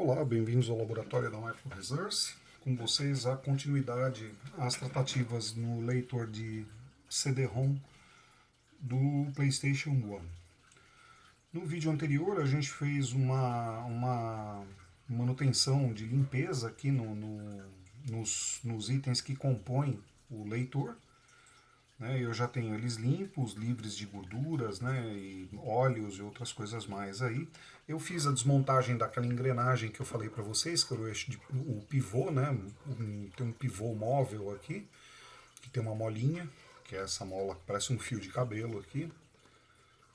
Olá, bem-vindos ao laboratório da Micro Resource. Com vocês a continuidade às tratativas no leitor de CD-ROM do PlayStation 1. No vídeo anterior a gente fez uma manutenção de limpeza aqui nos itens que compõem o leitor. Eu já tenho eles limpos, livres de gorduras, e óleos e outras coisas mais aí. Eu fiz a desmontagem daquela engrenagem que eu falei para vocês, que era o eixo o pivô, tem um pivô móvel aqui, que tem uma molinha, que é essa mola que parece um fio de cabelo aqui.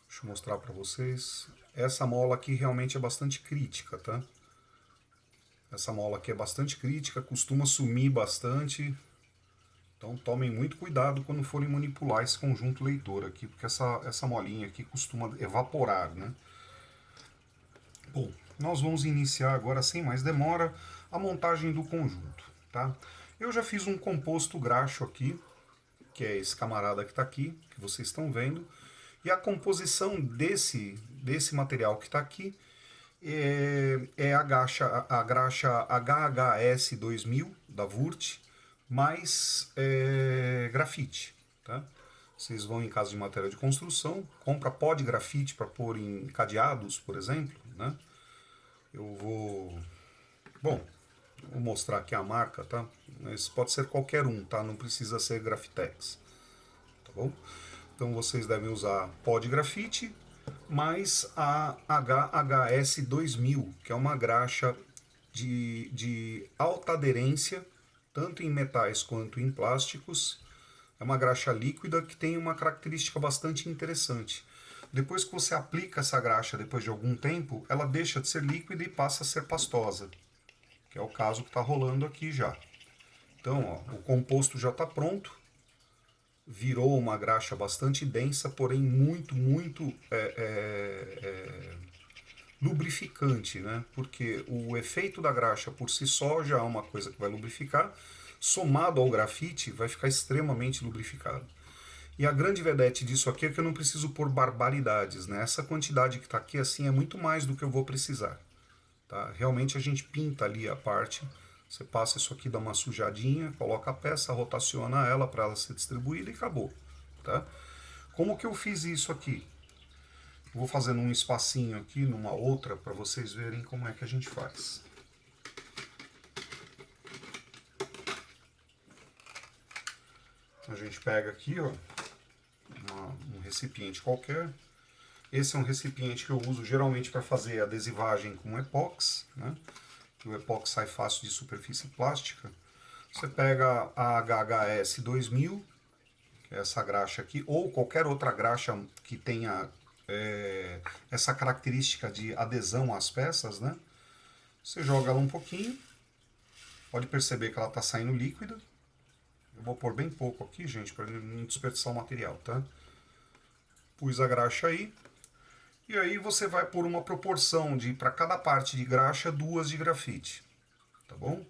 Deixa eu mostrar para vocês. Essa mola aqui realmente é bastante crítica, tá? Essa mola aqui é bastante crítica, costuma sumir bastante. Então tomem muito cuidado quando forem manipular esse conjunto leitor aqui, porque essa molinha aqui costuma evaporar, né? Bom, nós vamos iniciar agora, sem mais demora, a montagem do conjunto, tá? Eu já fiz um composto graxo aqui, que é esse camarada que está aqui, que vocês estão vendo, e a composição desse material que está aqui é a graxa HHS 2000 da Wurt, mais grafite, tá? Vocês vão em casa de matéria de construção, compra pó de grafite para pôr em cadeados, por exemplo, né? Eu vou mostrar aqui a marca, tá? Mas pode ser qualquer um, tá? Não precisa ser Grafitex, tá bom? Então vocês devem usar pó de grafite mais a HHS 2000, que é uma graxa de alta aderência, tanto em metais quanto em plásticos. É uma graxa líquida que tem uma característica bastante interessante. Depois que você aplica essa graxa, depois de algum tempo, ela deixa de ser líquida e passa a ser pastosa, que é o caso que está rolando aqui já. Então, ó, o composto já está pronto, virou uma graxa bastante densa, porém muito lubrificante, né? Porque o efeito da graxa por si só já é uma coisa que vai lubrificar, somado ao grafite vai ficar extremamente lubrificado. E a grande vedete disso aqui é que eu não preciso pôr barbaridades, né? Essa quantidade que está aqui assim é muito mais do que eu vou precisar, tá? Realmente a gente pinta ali a parte, você passa isso aqui, dá uma sujadinha, coloca a peça, rotaciona ela para ela ser distribuída e acabou, tá? Como que eu fiz isso aqui? Vou fazendo um espacinho aqui numa outra para vocês verem como é que a gente faz. A gente pega aqui, ó, um recipiente qualquer. Esse é um recipiente que eu uso geralmente para fazer adesivagem com epox, né? Que o epox sai fácil de superfície plástica. Você pega a HHS 2000, que é essa graxa aqui, ou qualquer outra graxa que tenha essa característica de adesão às peças, né? Você joga ela um pouquinho, pode perceber que ela está saindo líquida. Eu vou pôr bem pouco aqui, gente, para não desperdiçar o material, tá? Pus a graxa aí, e aí você vai por uma proporção de, para cada parte de graxa, 2 de grafite, tá bom?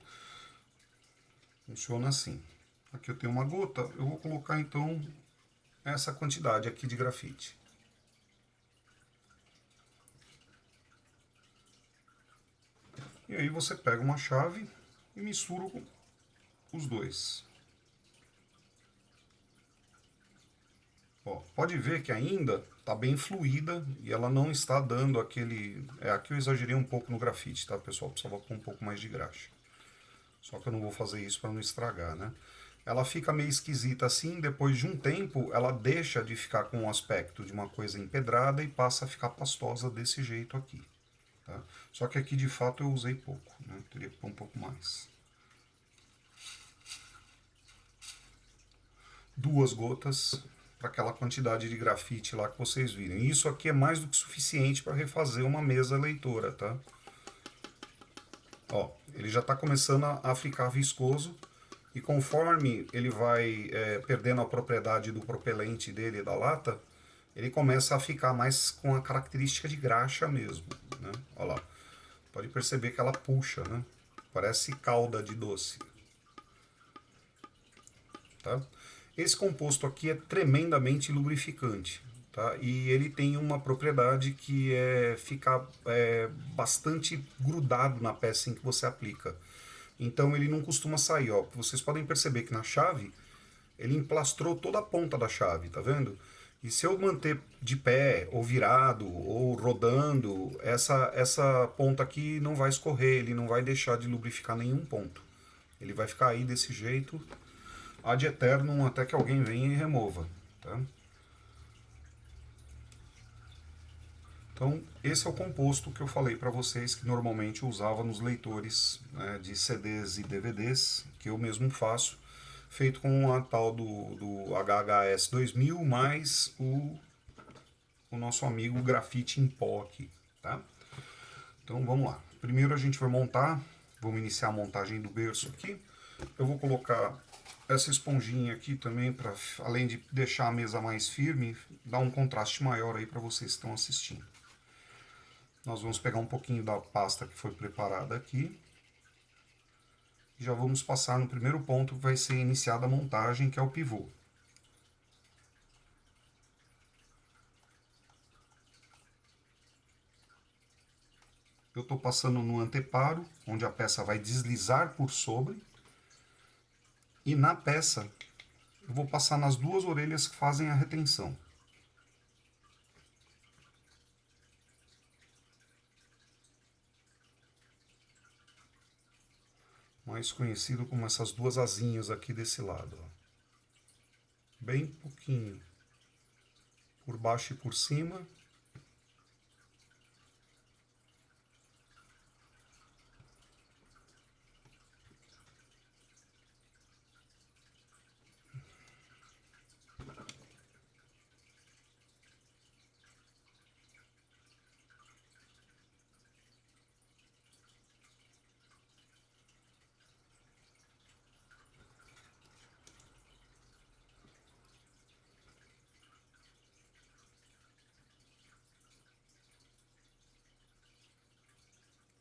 Funciona assim. Aqui eu tenho uma gota, eu vou colocar então essa quantidade aqui de grafite. E aí você pega uma chave e mistura os dois. Ó, pode ver que ainda está bem fluida e ela não está dando aquele... aqui eu exagerei um pouco no grafite, tá, pessoal? Precisava pôr um pouco mais de graxa. Só que eu não vou fazer isso para não estragar, né? Ela fica meio esquisita assim, depois de um tempo ela deixa de ficar com o aspecto de uma coisa empedrada e passa a ficar pastosa desse jeito aqui. Tá? Só que aqui de fato eu usei pouco, né? Teria que pôr um pouco mais. 2 gotas para aquela quantidade de grafite lá que vocês viram. E isso aqui é mais do que suficiente para refazer uma mesa leitora, tá? Ó, ele já está começando a ficar viscoso e conforme ele vai perdendo a propriedade do propelente dele da lata, ele começa a ficar mais com a característica de graxa mesmo, né? Olha lá, pode perceber que ela puxa, né? Parece calda de doce, tá? Esse composto aqui é tremendamente lubrificante, tá? E ele tem uma propriedade que é ficar bastante grudado na peça em que você aplica. Então ele não costuma sair, ó. Vocês podem perceber que na chave ele emplastrou toda a ponta da chave, tá vendo? E se eu manter de pé, ou virado, ou rodando, essa ponta aqui não vai escorrer, ele não vai deixar de lubrificar nenhum ponto. Ele vai ficar aí desse jeito, ad eternum, até que alguém venha e remova, tá? Então, esse é o composto que eu falei para vocês que normalmente eu usava nos leitores, né, de CDs e DVDs, que eu mesmo faço, feito com a tal do HHS 2000 mais o nosso amigo grafite em pó aqui, tá? Então vamos lá. Primeiro a gente vai montar, vamos iniciar a montagem do berço aqui. Eu vou colocar essa esponjinha aqui também, para além de deixar a mesa mais firme, dar um contraste maior aí para vocês que estão assistindo. Nós vamos pegar um pouquinho da pasta que foi preparada aqui. E já vamos passar no primeiro ponto que vai ser iniciada a montagem, que é o pivô. Eu estou passando no anteparo, onde a peça vai deslizar por sobre. E na peça, eu vou passar nas duas orelhas que fazem a retenção. Mais conhecido como essas duas asinhas aqui desse lado. Ó. Bem pouquinho. Por baixo e por cima.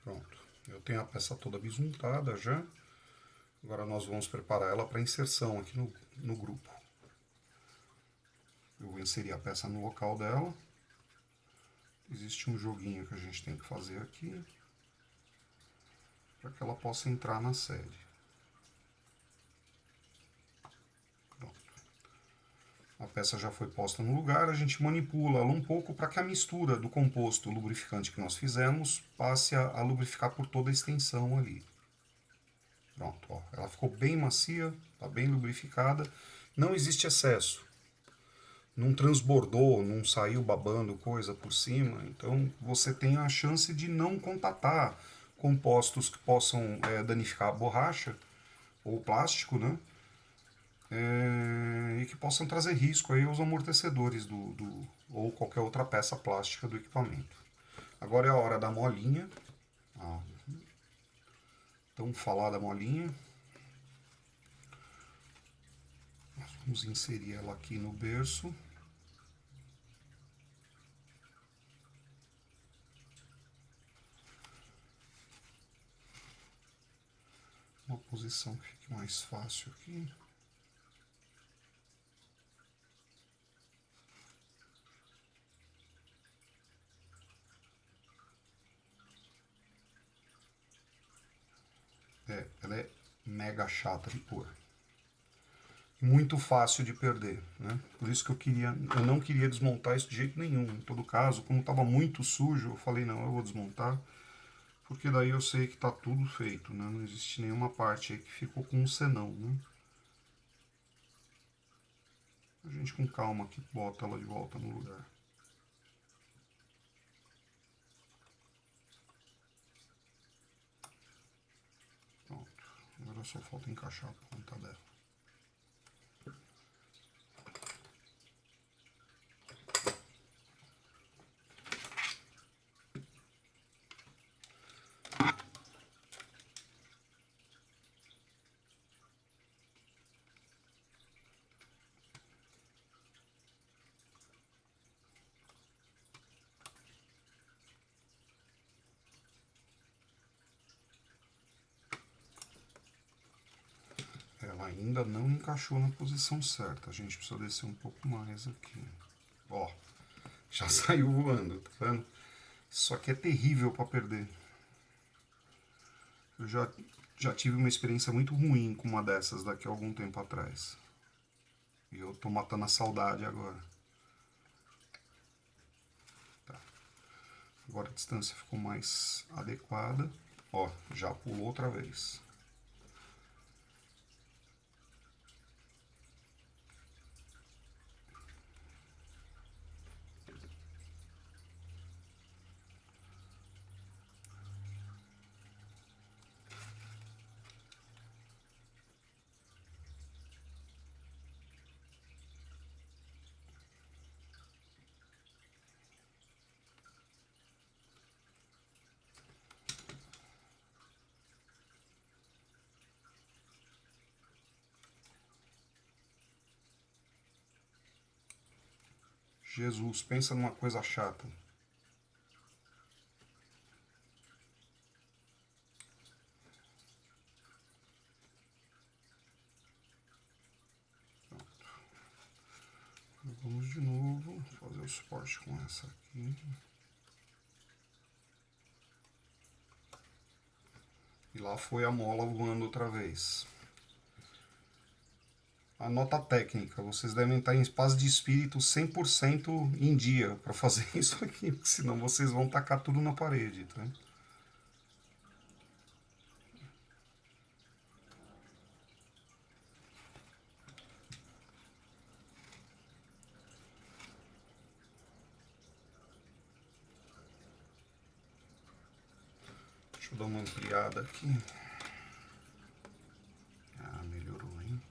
Pronto. Eu tenho a peça toda bisuntada já. Agora nós vamos preparar ela para inserção aqui no grupo. Eu vou inserir a peça no local dela. Existe um joguinho que a gente tem que fazer aqui para que ela possa entrar na sede. Pronto. A peça já foi posta no lugar, a gente manipula ela um pouco para que a mistura do composto lubrificante que nós fizemos passe a lubrificar por toda a extensão ali. Pronto, ó, ela ficou bem macia, está bem lubrificada, não existe excesso. Não transbordou, não saiu babando coisa por cima, então você tem a chance de não contatar compostos que possam danificar a borracha ou o plástico, né? E que possam trazer risco aí aos amortecedores ou qualquer outra peça plástica do equipamento. Agora é a hora da molinha. Então, falar da molinha. Nós vamos inserir ela aqui no berço. Uma posição que fique mais fácil aqui. Ela é mega chata de pôr. Muito fácil de perder, né? Por isso que eu não queria desmontar isso de jeito nenhum. Em todo caso, como estava muito sujo, eu falei, não, eu vou desmontar, porque daí eu sei que está tudo feito, né? Não existe nenhuma parte aí que ficou com um senão, né? A gente com calma aqui bota ela de volta no lugar. Pronto. Agora só falta encaixar a ponta dela. Ela ainda não encaixou na posição certa. A gente precisa descer um pouco mais aqui. Ó, Já saiu voando, tá vendo? Isso aqui é terrível para perder. Eu já tive uma experiência muito ruim com uma dessas daqui a algum tempo atrás. E eu tô matando a saudade agora. Tá. Agora a distância ficou mais adequada. Ó, já pulou outra vez. Jesus, pensa numa coisa chata. Vamos de novo fazer o suporte com essa aqui. E lá foi a mola voando outra vez. A nota técnica, vocês devem estar em paz de espírito 100% em dia para fazer isso aqui, porque senão vocês vão tacar tudo na parede, tá? Deixa eu dar uma ampliada aqui. Ah, melhorou, hein?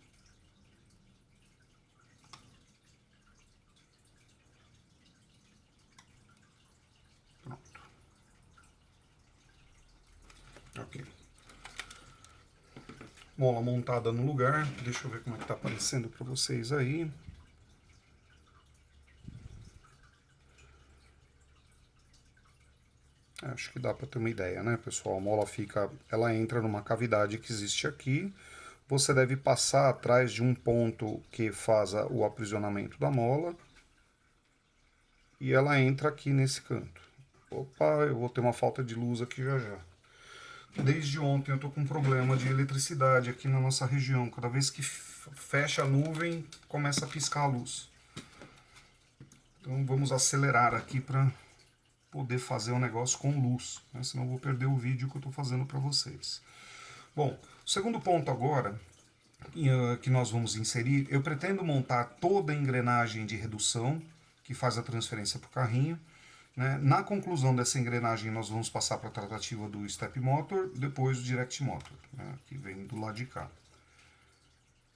Pronto. Ok. Mola montada no lugar. Deixa eu ver como é que tá aparecendo para vocês aí. Acho que dá para ter uma ideia, né, pessoal? A mola ela entra numa cavidade que existe aqui. Você deve passar atrás de um ponto que faz o aprisionamento da mola. E ela entra aqui nesse canto. Opa, eu vou ter uma falta de luz aqui já já. Desde ontem eu tô com um problema de eletricidade aqui na nossa região. Cada vez que fecha a nuvem, começa a piscar a luz. Então vamos acelerar aqui para poder fazer o negócio com luz, né? Senão eu vou perder o vídeo que eu estou fazendo para vocês. Bom, o segundo ponto agora que nós vamos inserir, eu pretendo montar toda a engrenagem de redução que faz a transferência para o carrinho. Né? Na conclusão dessa engrenagem, nós vamos passar para a tratativa do Step Motor, depois do Direct Motor, né? Que vem do lado de cá.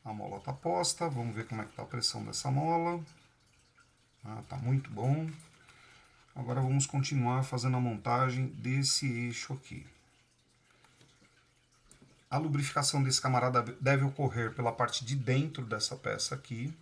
A mola está posta, vamos ver como é que está a pressão dessa mola. Tá muito bom. Agora vamos continuar fazendo a montagem desse eixo aqui. A lubrificação desse camarada deve ocorrer pela parte de dentro dessa peça aqui.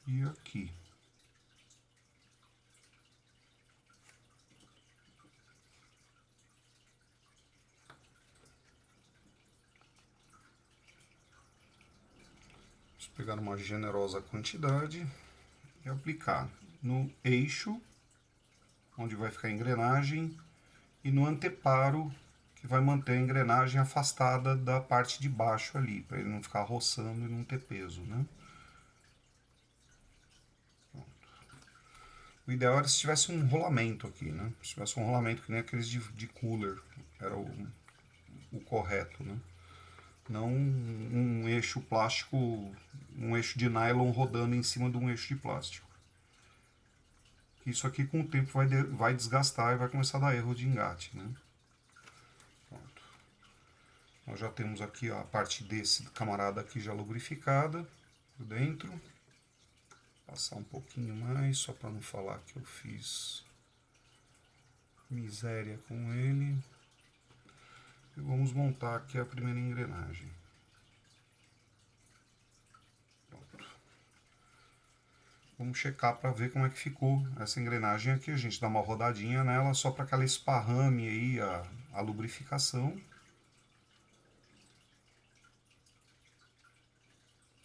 E aqui. Vamos pegar uma generosa quantidade e aplicar no eixo, onde vai ficar a engrenagem, e no anteparo, que vai manter a engrenagem afastada da parte de baixo ali, para ele não ficar roçando e não ter peso, né? O ideal era se tivesse um rolamento aqui, né? Se tivesse um rolamento que nem aqueles de cooler, era o correto, né? Não um eixo plástico, um eixo de nylon rodando em cima de um eixo de plástico. Isso aqui com o tempo vai desgastar e vai começar a dar erro de engate, né? Pronto. Nós já temos aqui ó, a parte desse camarada aqui já lubrificada por dentro. Passar um pouquinho mais, só para não falar que eu fiz miséria com ele. E vamos montar aqui a primeira engrenagem. Pronto. Vamos checar para ver como é que ficou essa engrenagem aqui. A gente dá uma rodadinha nela só para que ela esparrame aí a lubrificação.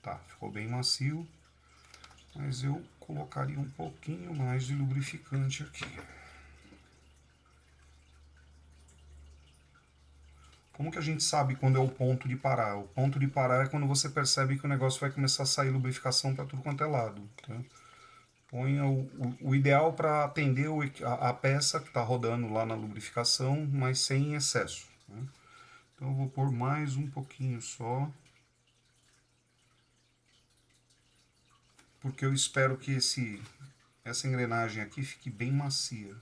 Tá, ficou bem macio, mas eu colocaria um pouquinho mais de lubrificante aqui. Como que a gente sabe quando é o ponto de parar? O ponto de parar é quando você percebe que o negócio vai começar a sair lubrificação para tudo quanto é lado. Tá? Ponha o ideal para atender a peça que está rodando lá na lubrificação, mas sem excesso. Né? Então eu vou pôr mais um pouquinho só. Porque eu espero que essa engrenagem aqui fique bem macia.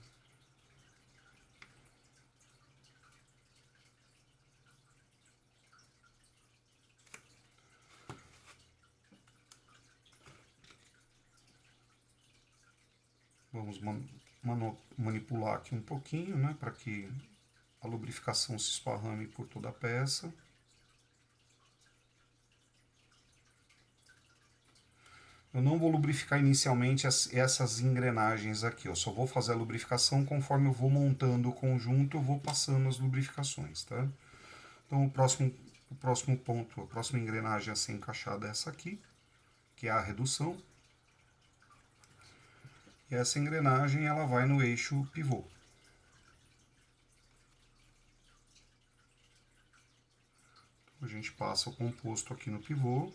Vamos manipular aqui um pouquinho, né, para que a lubrificação se esparrame por toda a peça. Eu não vou lubrificar inicialmente essas engrenagens aqui, eu só vou fazer a lubrificação conforme eu vou montando o conjunto, eu vou passando as lubrificações, tá? Então o próximo ponto, a próxima engrenagem a ser encaixada é essa aqui, que é a redução. E essa engrenagem ela vai no eixo pivô. A gente passa o composto aqui no pivô.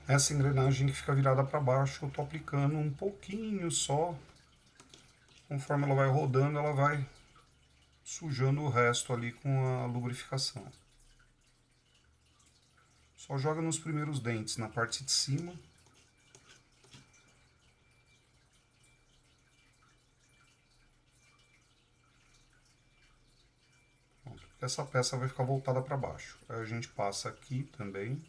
Essa engrenagem que fica virada para baixo, eu estou aplicando um pouquinho só. Conforme ela vai rodando, ela vai sujando o resto ali com a lubrificação. Só joga nos primeiros dentes, na parte de cima. Pronto. Essa peça vai ficar voltada para baixo. Aí a gente passa aqui também,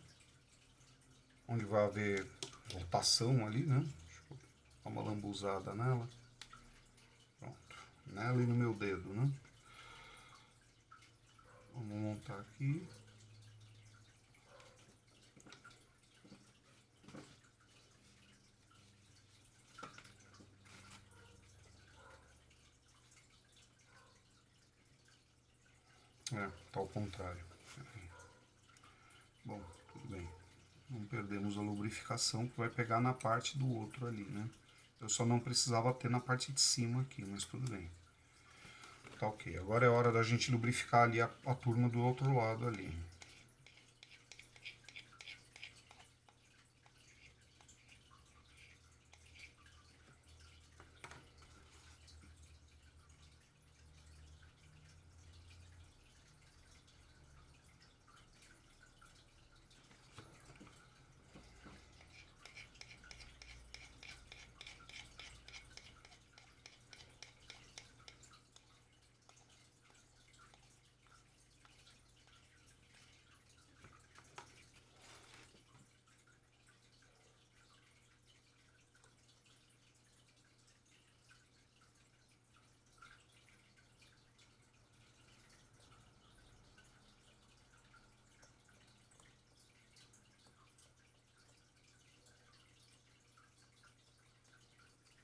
onde vai haver rotação ali, né? Deixa eu dar uma lambuzada nela. Pronto. Nela e no meu dedo, né? Vamos montar aqui. Tá ao contrário. Bom, tudo bem. Não perdemos a lubrificação que vai pegar na parte do outro ali, né? Eu só não precisava ter na parte de cima aqui, mas tudo bem. Tá ok. Agora é hora da gente lubrificar ali a turma do outro lado ali.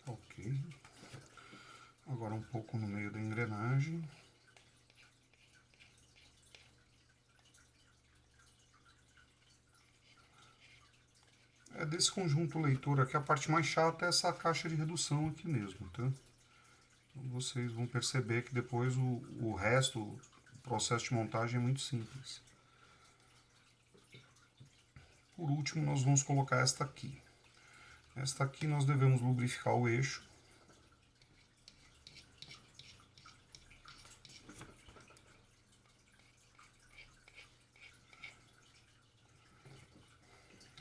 Ok. Agora um pouco no meio da engrenagem. Desse conjunto leitor aqui, a parte mais chata é essa caixa de redução aqui mesmo, tá? Então vocês vão perceber que depois o resto, o processo de montagem é muito simples. Por último, nós vamos colocar esta aqui. Esta aqui nós devemos lubrificar o eixo.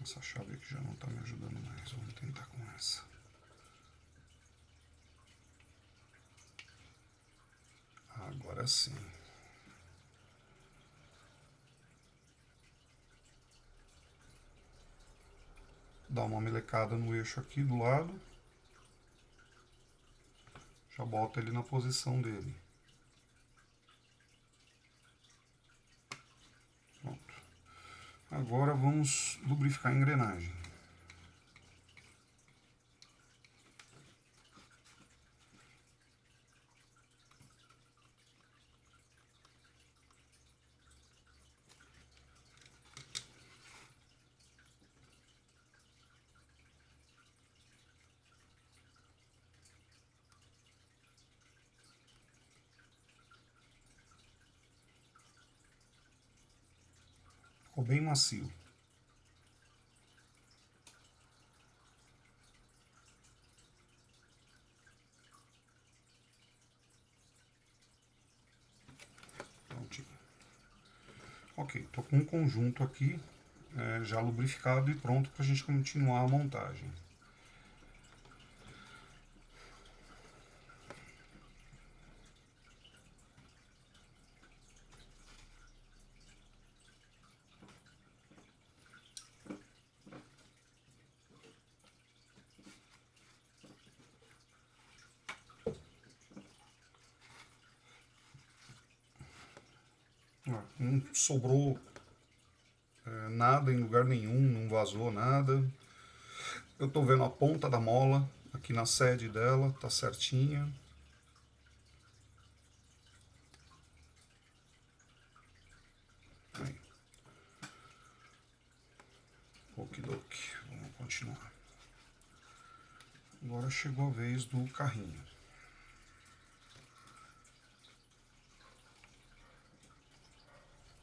Essa chave aqui já não está me ajudando mais, vamos tentar com essa. Agora sim. Dá uma melecada no eixo aqui do lado. Já bota ele na posição dele. Pronto. Agora vamos lubrificar a engrenagem. Ficou bem macio. Prontinho. Ok, estou com um conjunto aqui já lubrificado e pronto para a gente continuar a montagem. Não sobrou nada em lugar nenhum, não vazou nada. Eu estou vendo a ponta da mola aqui na sede dela, tá certinha. Aí. Okidoki, vamos continuar. Agora chegou a vez do carrinho.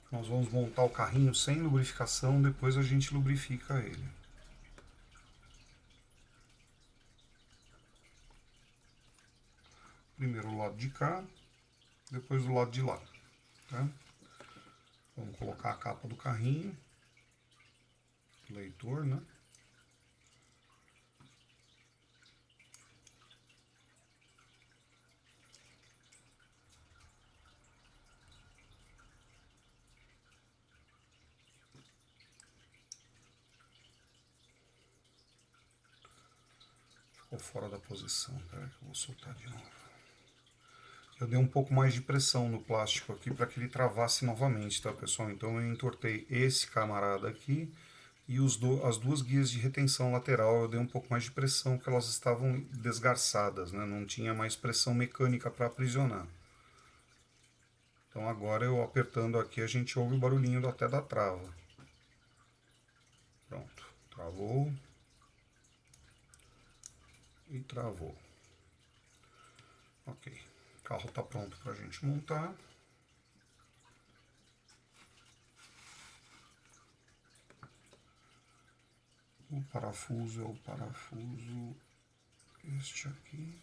Nós vamos montar o carrinho sem lubrificação, depois a gente lubrifica ele. Primeiro o lado de cá, depois do lado de lá. Tá? Vamos colocar a capa do carrinho, leitor, né? Ficou fora da posição, pera que eu vou soltar de novo. Eu dei um pouco mais de pressão no plástico aqui para que ele travasse novamente, tá, pessoal? Então eu entortei esse camarada aqui e as duas guias de retenção lateral eu dei um pouco mais de pressão, porque elas estavam desgarçadas, né? Não tinha mais pressão mecânica para aprisionar. Então agora eu apertando aqui a gente ouve o barulhinho até da trava. Pronto, travou e travou. Ok, o carro está pronto para a gente montar. O parafuso é o parafuso este aqui.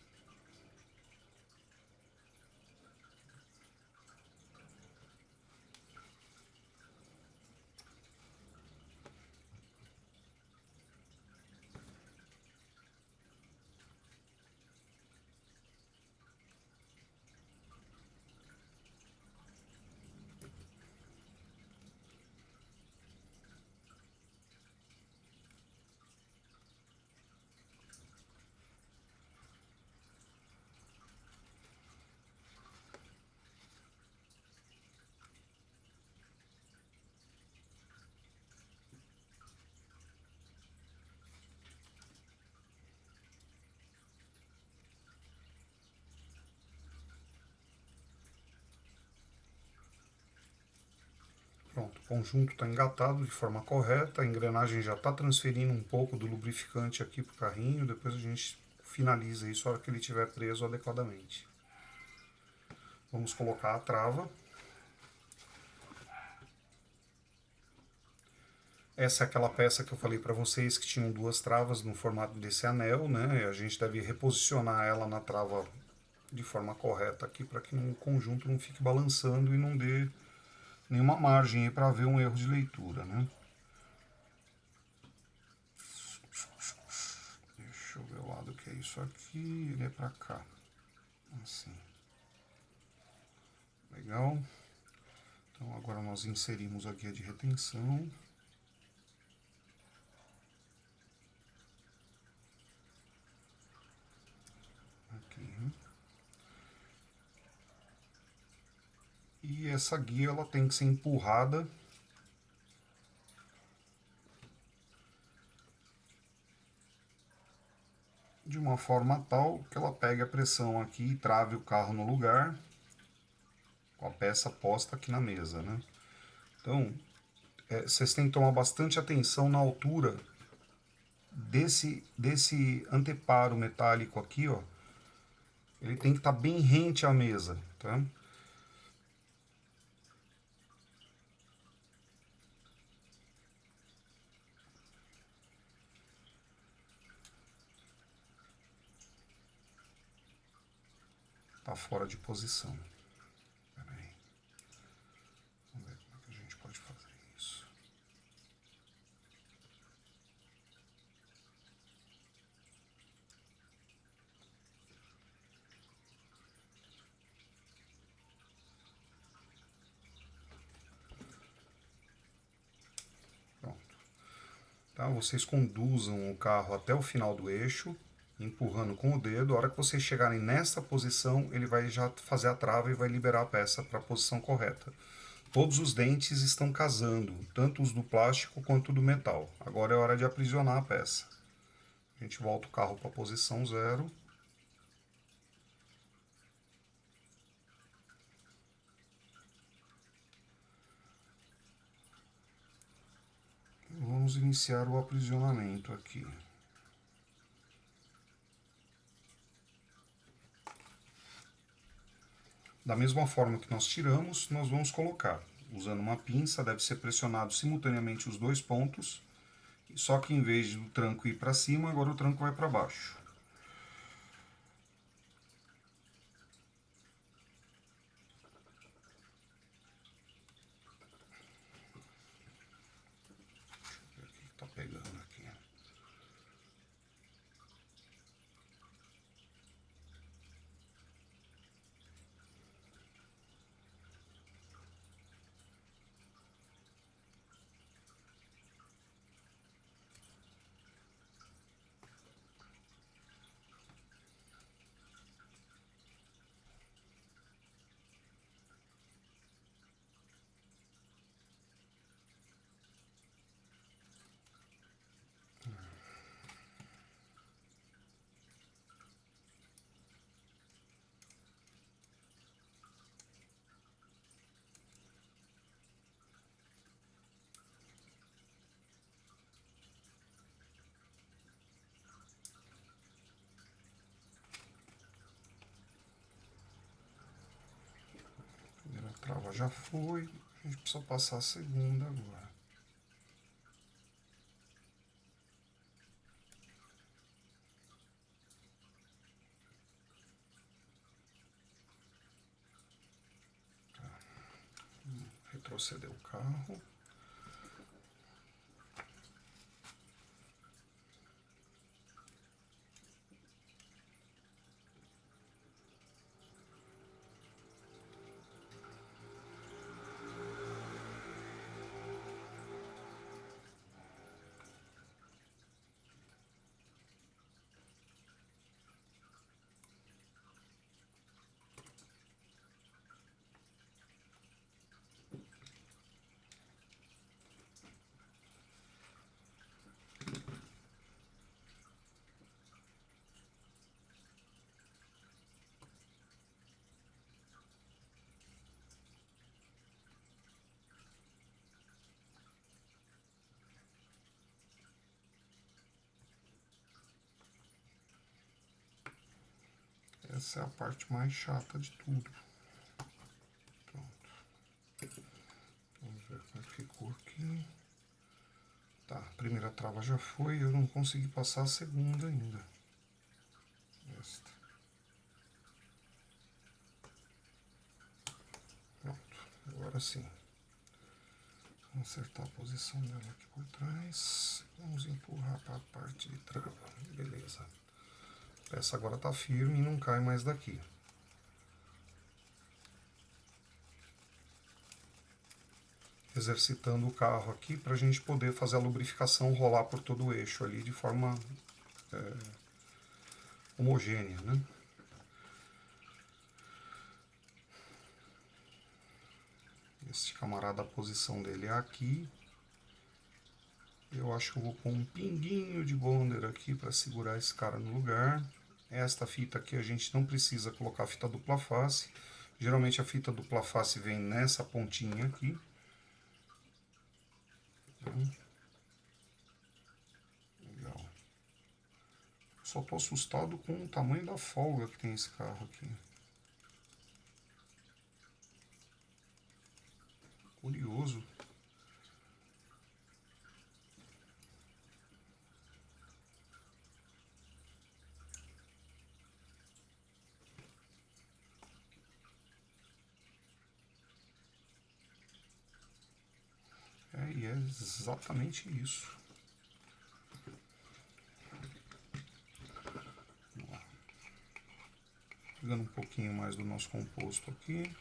Pronto, o conjunto está engatado de forma correta, a engrenagem já está transferindo um pouco do lubrificante aqui para o carrinho, depois a gente finaliza isso na hora que ele estiver preso adequadamente. Vamos colocar a trava. Essa é aquela peça que eu falei para vocês que tinham duas travas no formato desse anel, né? E a gente deve reposicionar ela na trava de forma correta aqui para que o conjunto não fique balançando e não dê nenhuma margem para haver um erro de leitura, né? isso aqui, ele é para cá. Assim. Legal. Então agora nós inserimos a guia de retenção. Aqui. E essa guia ela tem que ser empurrada de uma forma tal que ela pegue a pressão aqui e trave o carro no lugar com a peça posta aqui na mesa, né? Então, vocês têm que tomar bastante atenção na altura desse anteparo metálico aqui, ó. Ele tem que estar bem rente à mesa, tá? Tá fora de posição. Espera aí. Vamos ver como é que a gente pode fazer isso. Pronto. Tá? Vocês conduzam o carro até o final do eixo, empurrando com o dedo. A hora que vocês chegarem nessa posição, ele vai já fazer a trava e vai liberar a peça para a posição correta. Todos os dentes estão casando, tanto os do plástico quanto do metal. Agora é hora de aprisionar a peça. A gente volta o carro para a posição 0. Vamos iniciar o aprisionamento aqui. Da mesma forma que nós tiramos, nós vamos colocar. Usando uma pinça, deve ser pressionado simultaneamente os dois pontos. Só que em vez do tranco ir para cima, agora o tranco vai para baixo. Deixa eu ver o que está pegando aqui. A primeira trava já foi, a gente precisa passar a segunda agora. Retroceder o carro. Essa é a parte mais chata de tudo. Pronto. Vamos ver como é que ficou aqui. Tá, a primeira trava já foi, eu não consegui passar a segunda ainda. Esta. Pronto, agora sim. Vamos acertar a posição dela aqui por trás. Vamos empurrar para a parte de trava. Beleza. peça agora está firme e não cai mais daqui. Exercitando o carro aqui para a gente poder fazer a lubrificação rolar por todo o eixo ali de forma homogênea, né? Esse camarada, a posição dele é aqui. Eu acho que eu vou pôr um pinguinho de bonder aqui para segurar esse cara no lugar. Esta fita aqui a gente não precisa colocar a fita dupla face. Geralmente a fita dupla face vem nessa pontinha aqui. Legal. Só tô assustado com o tamanho da folga que tem esse carro aqui. Curioso. E é exatamente isso. Pegando um pouquinho mais do nosso composto aqui.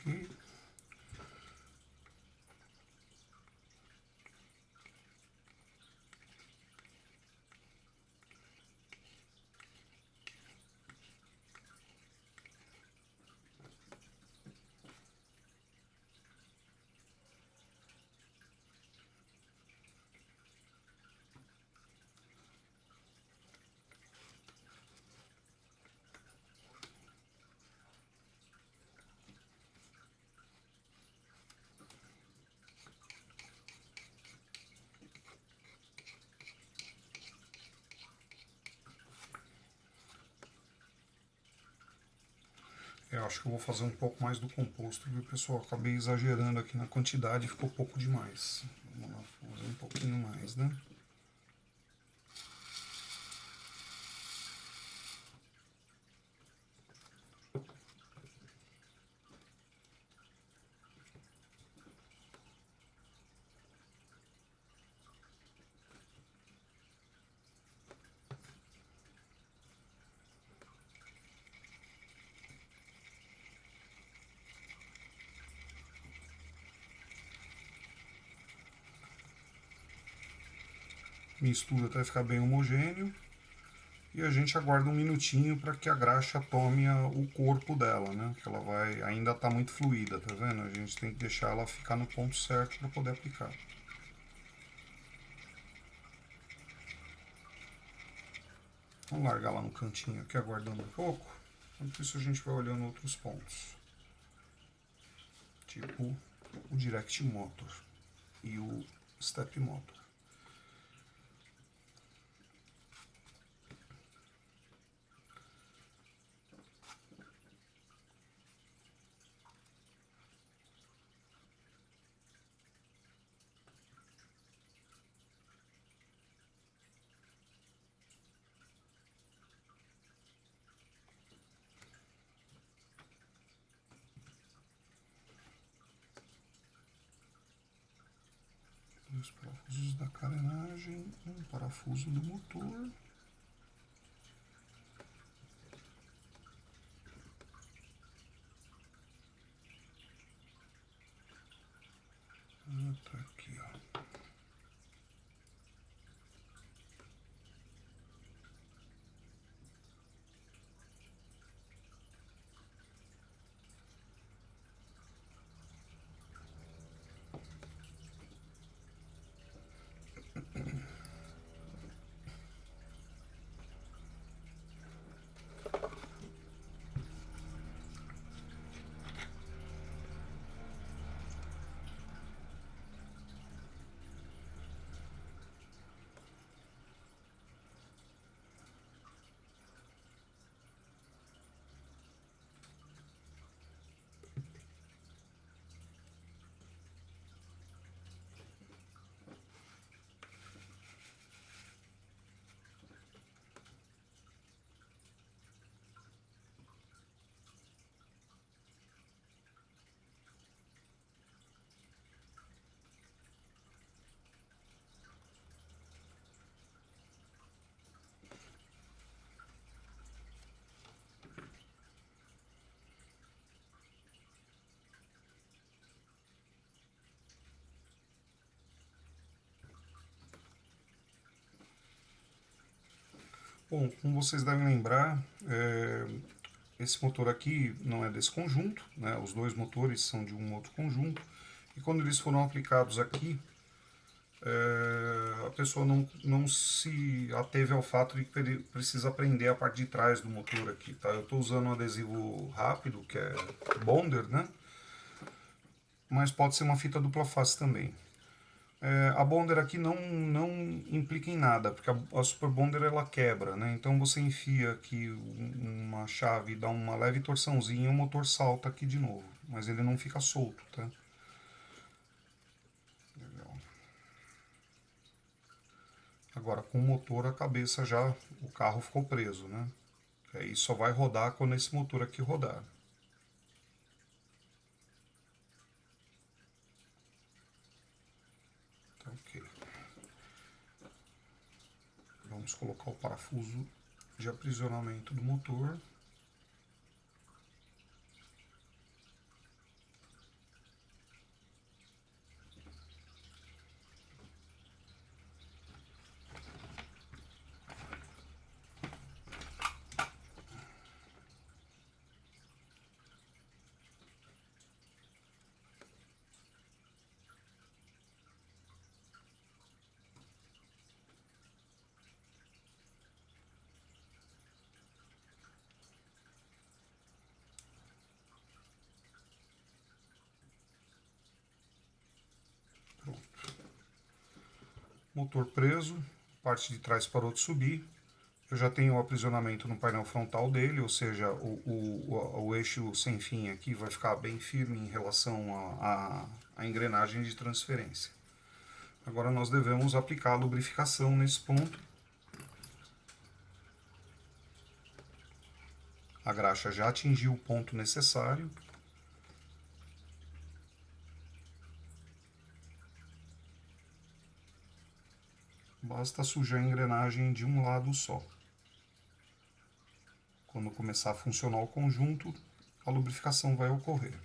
Aqui. Eu acho que eu vou fazer um pouco mais do composto, viu, pessoal? Acabei exagerando aqui na quantidade, ficou pouco demais. Vamos lá, fazer um pouquinho mais, né? Mistura até ficar bem homogêneo. E a gente aguarda um minutinho para que a graxa tome o corpo dela, né? Que ela vai, ainda está muito fluida, tá vendo? A gente tem que deixar ela ficar no ponto certo para poder aplicar. Vamos largar lá no cantinho aqui, aguardando um pouco. Enquanto isso a gente vai olhando outros pontos. Tipo o Direct Motor e o Step Motor. Dois parafusos da carenagem, um parafuso do motor. Bom, como vocês devem lembrar, esse motor aqui não é desse conjunto, né? Os dois motores são de um outro conjunto, e quando eles foram aplicados aqui, a pessoa não se ateve ao fato de que ele precisa prender a parte de trás do motor aqui, tá? Eu estou usando um adesivo rápido, que é Bonder, né? Mas pode ser uma fita dupla face também. A Bonder aqui não implica em nada, porque a Super Bonder ela quebra, né? Então você enfia aqui uma chave, dá uma leve torçãozinha e o motor salta aqui de novo, mas ele não fica solto, tá? Legal. Agora com o motor a cabeça já, o carro ficou preso, né? Aí só vai rodar quando esse motor aqui rodar. Tá, ok. Vamos colocar o parafuso de aprisionamento do motor. Motor preso, parte de trás parou de subir. Eu já tenho o aprisionamento no painel frontal dele, ou seja, o eixo sem fim aqui vai ficar bem firme em relação à engrenagem de transferência. Agora nós devemos aplicar a lubrificação nesse ponto. A graxa já atingiu o ponto necessário. Basta sujar a engrenagem de um lado só. Quando começar a funcionar o conjunto, a lubrificação vai ocorrer.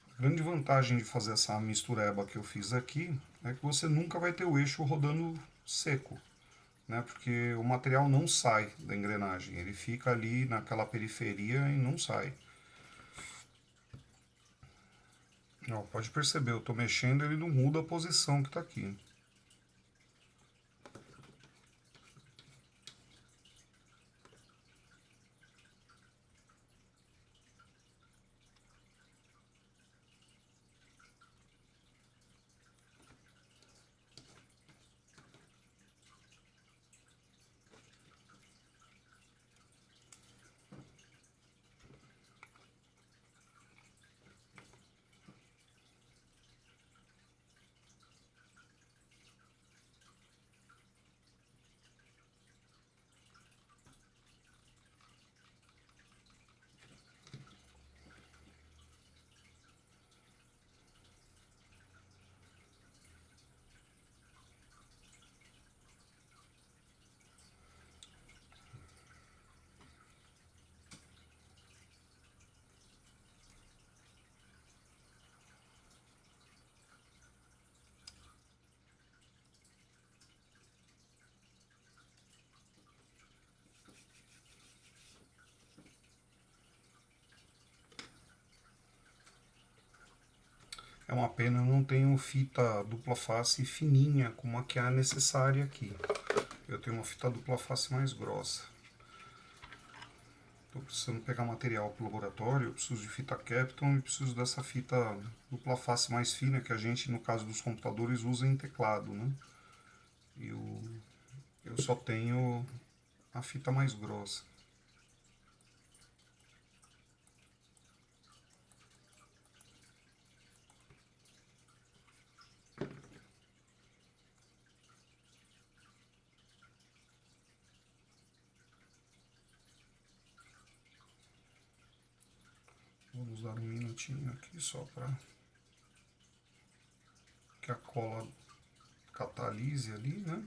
A grande vantagem de fazer essa mistureba que eu fiz aqui é que você nunca vai ter o eixo rodando seco, né? Porque o material não sai da engrenagem, ele fica ali naquela periferia e não sai. Ó, pode perceber, eu estou mexendo, ele não muda a posição que está aqui. É uma pena, eu não tenho fita dupla face fininha como a que é necessária aqui. Eu tenho uma fita dupla face mais grossa. Estou precisando pegar material para o laboratório, eu preciso de fita Kapton e preciso dessa fita dupla face mais fina que a gente, no caso dos computadores, usa em teclado, né? Eu só tenho a fita mais grossa. Vamos dar um minutinho aqui só para que a cola catalise ali, né?